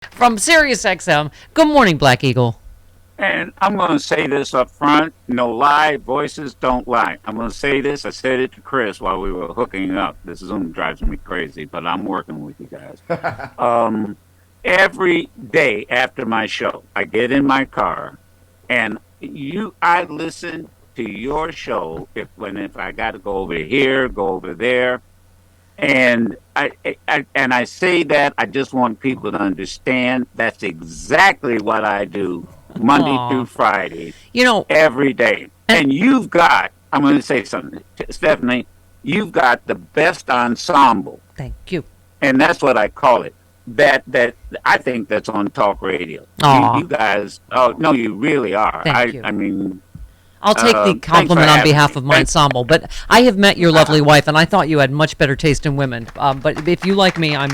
from Sirius XM. Good morning, Black Eagle. And I'm going to say this up front. No lie. Voices don't lie. I'm going to say this. I said it to Chris while we were hooking up. This Zoom drives me crazy, but I'm working with you guys. Um, every day after my show, I get in my car and I listen to your show if I got to go over here, go over there. And I say that I just want people to understand that's exactly what I do Monday through Aw. Friday, You know, every day. and And I'm going to say something, Stephanie, you've got the best ensemble, thank you. and that's what I call it. That I think that's on talk radio. You Aw, guys, oh no, you really are. thank you. I mean, I'll take the thanks for compliment on having behalf me. of my ensemble. But I have met your lovely wife, and I thought you had much better taste in women. But if you like me, I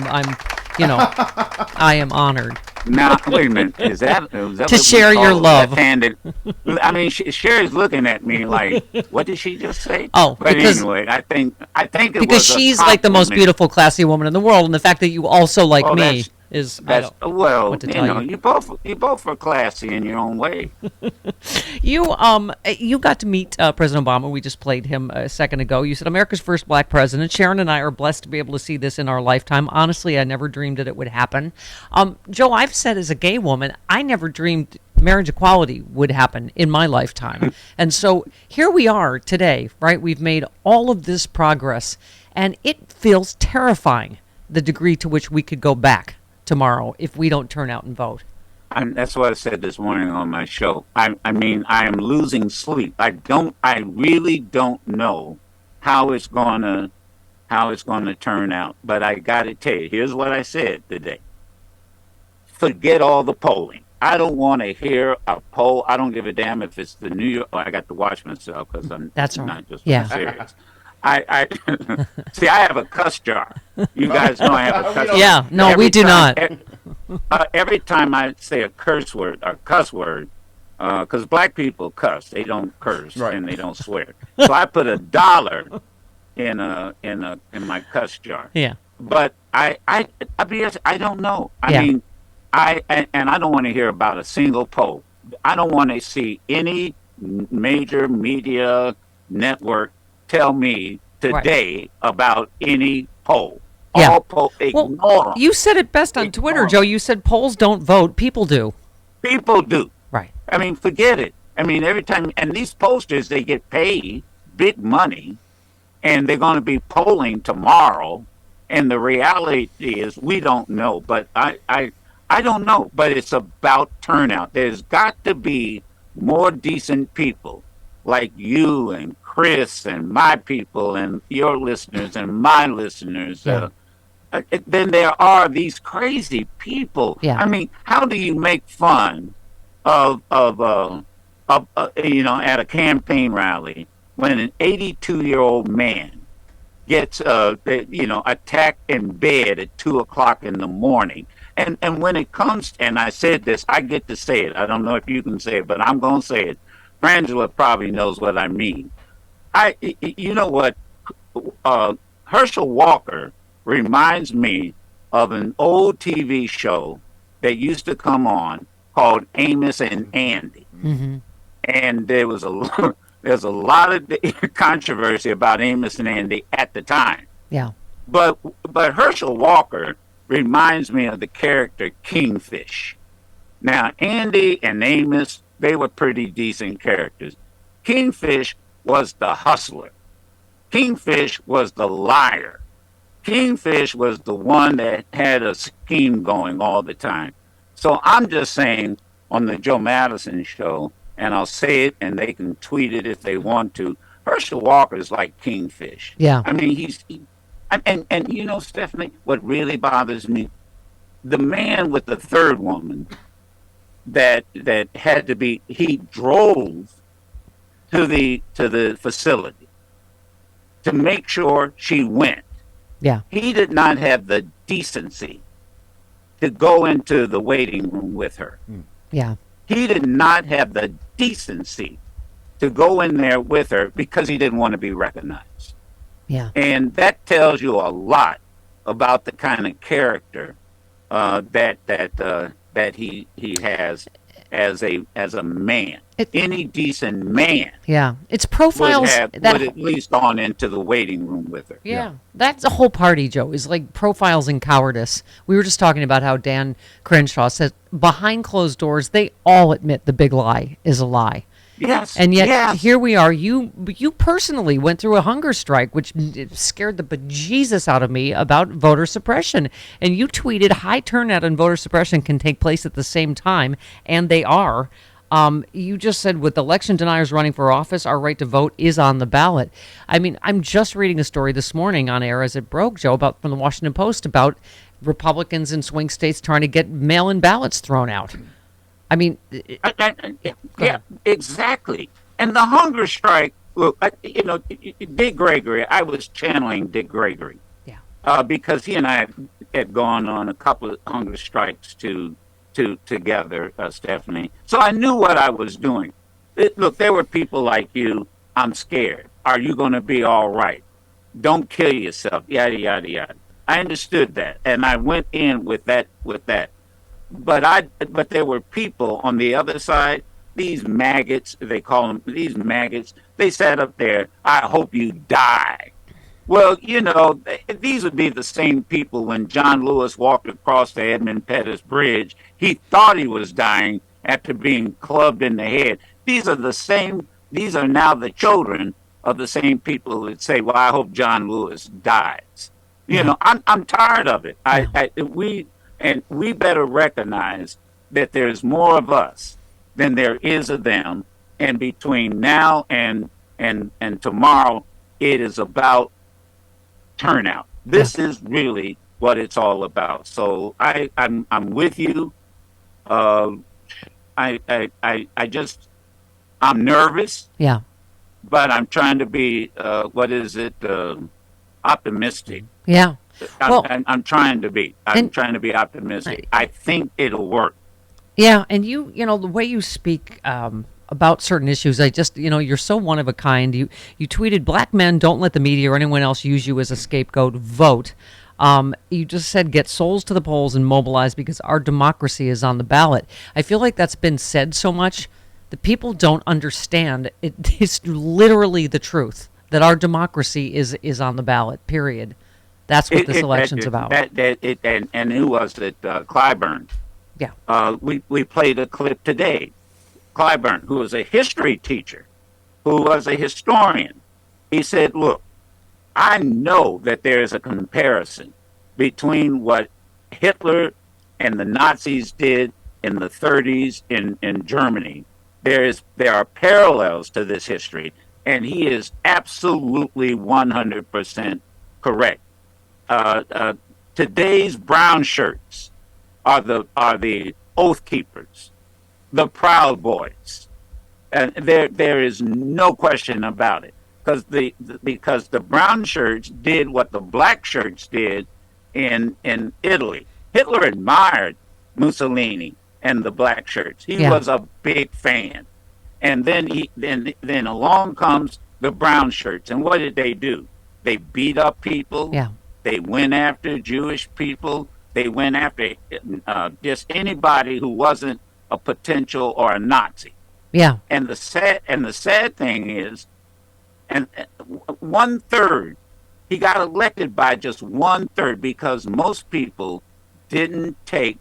am honored Now, wait a minute. Is that to what we share your call love. left-handed? I mean, Sherry's looking at me like, "What did she just say?" Oh, But because anyway, I think it because was a she's like the most compliment. beautiful, classy woman in the world, and the fact that you also like Well, me is I that's don't know well, what to tell you. you both are classy in your own way. You got to meet President Obama. We just played him a second ago. You said America's first black president. Sharon and I are blessed to be able to see this in our lifetime. Honestly, I never dreamed that it would happen. Joe, I've said as a gay woman, I never dreamed marriage equality would happen in my lifetime. And so here we are today, right? We've made all of this progress, and it feels terrifying the degree to which we could go back tomorrow if we don't turn out and vote. That's what I said this morning on my show. I mean, I am losing sleep. I really don't know how it's gonna, how it's gonna turn out. But I got to tell you, here's what I said today. Forget all the polling. I don't want to hear a poll. I don't give a damn if it's the New York. Oh, I got to watch myself because I'm That's all right. not just being Yeah. serious. I see. I have a cuss jar. You guys know I have a We cuss don't. jar. Yeah. No, we Every do time, not. every time I say a curse word or cuss word, because black people cuss, they don't curse Right. and they don't swear. So I put $1 in my cuss jar. Yeah. But I be honest, I don't know. I Yeah. mean, and I don't want to hear about a single poll. I don't want to see any major media network tell me Right. today about any poll. Yeah. All poll, Well, ignore them. you said it best on Twitter, Ignore Joe. 'em. You said polls don't vote, people do. People do. Right. I mean, forget it. I mean, every time, and these posters, they get paid big money, and they're going to be polling tomorrow. And the reality is, we don't know. But I don't know. But it's about turnout. There's got to be more decent people like you and Chris and my people and your listeners and my listeners. Yeah. Then there are these crazy people. Yeah. I mean, how do you make fun of at a campaign rally when an 82-year-old man gets attacked in bed at 2 o'clock in the morning? And when it comes, and I said this, I get to say it. I don't know if you can say it, but I'm going to say it. Frangela probably knows what I mean. You know what? Herschel Walker reminds me of an old TV show that used to come on called Amos and Andy, Hmm. and there's a lot of controversy about Amos and Andy at the time. Yeah. But Herschel Walker reminds me of the character Kingfish. Now Andy and Amos, they were pretty decent characters. Kingfish was the hustler. Kingfish was the liar. Kingfish was the one that had a scheme going all the time. So I'm just saying on the Joe Madison show, and I'll say it, and they can tweet it if they want to. Herschel Walker is like Kingfish. Yeah. I mean, and Stephanie, what really bothers me, the man with the third woman that had to be, he drove to the facility to make sure she went. Yeah. He did not have the decency to go into the waiting room with her. Yeah. He did not have the decency to go in there with her because he didn't want to be recognized. Yeah. And that tells you a lot about the kind of character that he has as a man. It, Any decent man yeah, it's would profiles have that. would at least gone into the waiting room with her. Yeah, that's a whole party, Joe, is like profiles in cowardice. We were just talking about how Dan Crenshaw says behind closed doors, they all admit the big lie is a lie. Yes, And yet yes. here we are. You personally went through a hunger strike, which scared the bejesus out of me about voter suppression. And you tweeted high turnout and voter suppression can take place at the same time, and they are. You just said with election deniers running for office, our right to vote is on the ballot. I mean, I'm just reading a story this morning on air as it broke, Joe, about from the Washington Post about Republicans in swing states trying to get mail-in ballots thrown out. I mean, Yeah, exactly. And the hunger strike. Look, Dick Gregory. I was channeling Dick Gregory yeah, because he and I had gone on a couple of hunger strikes together, Stephanie. So I knew what I was doing. Look, there were people like you. I'm scared. Are you going to be all right? Don't kill yourself. Yada yada yada. I understood that, and I went in with that. But there were people on the other side. These maggots, they call them these maggots. They sat up there. I hope you die. Well, these would be the same people when John Lewis walked across the Edmund Pettus Bridge. He thought he was dying after being clubbed in the head. These are now the children of the same people that say, well, I hope John Lewis dies. yeah, I'm tired of it. yeah, We better recognize that there's more of us than there is of them. And between now and tomorrow, it is about turnout. yeah, This is really what it's all about. So I'm with you. Uh, I just I'm nervous, yeah. but I'm trying to be what is it optimistic. Yeah. Well, I'm trying to be. I'm and trying to be optimistic. I think it'll work. yeah, and the way you speak about certain issues, I just, you're so one of a kind. You tweeted, "Black men don't let the media or anyone else use you as a scapegoat. Vote." You just said, "Get souls to the polls and mobilize because our democracy is on the ballot." I feel like that's been said so much that people don't understand. It is literally the truth that our democracy is on the ballot. Period. That's what this election's about. And who was it? Clyburn. Yeah. We played a clip today. Clyburn, who was a history teacher, who was a historian, he said, "Look, I know that there is a comparison between what Hitler and the Nazis did in the 30s in Germany. There are parallels to this history, and he is absolutely 100% correct. Uh, uh, Today's brown shirts are the oath keepers, the Proud Boys, and there is no question about it because the brown shirts did what the black shirts did in Italy. Hitler admired Mussolini and the black shirts. He Yeah. was a big fan, and then along comes the brown shirts, and what did they do? They beat up people. Yeah. They went after Jewish people. They went after just anybody who wasn't a potential or a Nazi. Yeah. And the sad thing is, and 1/3, he got elected by just 1/3 because most people didn't take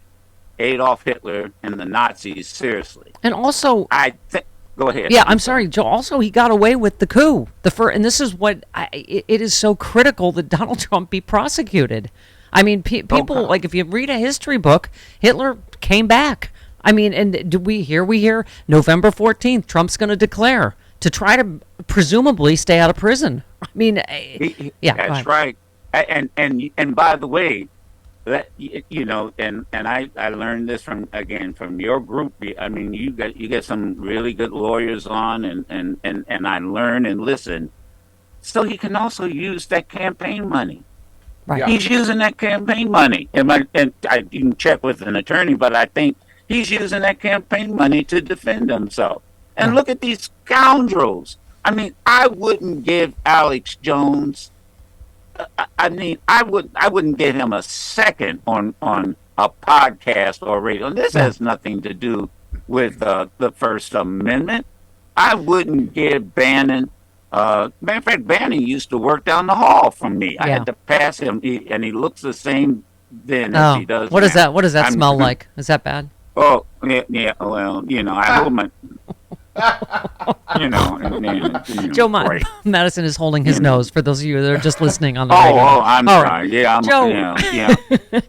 Adolf Hitler and the Nazis seriously. And also, I think. Go ahead. yeah, I'm sorry, Joe. Also, he got away with the coup. And this is what it is so critical that Donald Trump be prosecuted. I mean, people Okay. like if you read a history book, Hitler came back. I mean, and do we hear November 14th, Trump's going to declare to try to presumably stay out of prison. I mean, yeah, go That's ahead. right. And by the way, and I learned this from your group. I mean, you get some really good lawyers on, and I learn and listen. So he can also use that campaign money. Right. Yeah. He's using that campaign money, you can check with an attorney, but I think he's using that campaign money to defend himself. And Yeah. look at these scoundrels. I mean, I wouldn't give Alex Jones. I mean, I wouldn't give him a second on a podcast or radio. And this Yeah. has nothing to do with the First Amendment. I wouldn't give Bannon. Matter of fact, Bannon used to work down the hall from me. I Yeah. had to pass him, and he looks the same then as Oh, he does what now. is that? What does that I'm- smell like? Is that bad? Oh, yeah. Well, I hold my, Joe great. Madison is holding his nose for those of you that are just listening on the Oh, radio. I'm All sorry. right. Yeah, Joe. yeah.